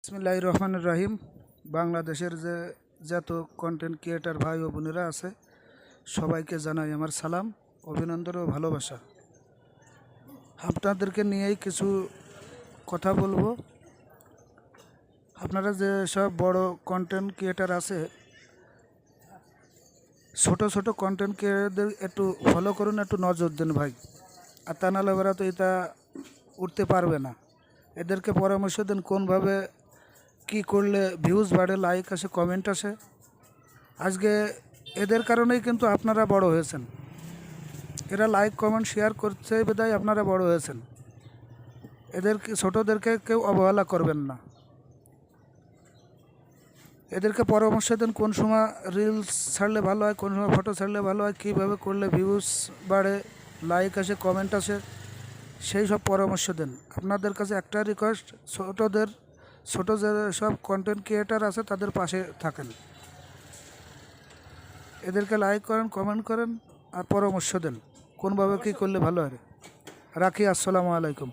বিসমিল্লাহির রহমানির রহিম। বাংলাদেশের যে যত কন্টেন্ট ক্রিয়েটার ভাই ও বোনেরা আছে সবাইকে জানাই আমার সালাম, অভিনন্দন ও ভালোবাসা। আপনাদেরকে নিয়েই কিছু কথা বলবো। আপনারা যে সব বড় কন্টেন্ট ক্রিয়েটার আছে, ছোট ছোট কন্টেন্ট ক্রিয়েটারদের একটু ফলো করুন, একটু নজর দেন ভাই। আর তা নাহলে ওরা তো এটা উঠতে পারবে না। এদেরকে পরামর্শ দেন কোনভাবে কি করলে ভিউজ বাড়ে, লাইক আসে, কমেন্ট আসে। আজকে এদের কারণেই কিন্তু আপনারা বড় হয়েছেন। এরা লাইক কমেন্ট শেয়ার করছে বিধায় আপনারা বড় হয়েছেন। এদেরকে ছোটদেরকে কেউ অবহেলা করবেন না। এদেরকে পরামর্শ দেন কোন সময় রিলস ছাড়লে ভালো হয়, কোন সময় ফটো ছাড়লে ভালো হয়, কীভাবে করলে ভিউজ বাড়ে, লাইক আসে, কমেন্ট আসে, সেই সব পরামর্শ দেন। আপনাদের কাছে একটা রিকোয়েস্ট, ছোট যে সব কন্টেন্ট ক্রিয়েটার আছে তাদের পাশে থাকেন। এদেরকে লাইক করেন, কমেন্ট করেন আর পরামর্শ দেন কোনভাবে কী করলে ভালো হয়। রাখি, আসসালামু আলাইকুম।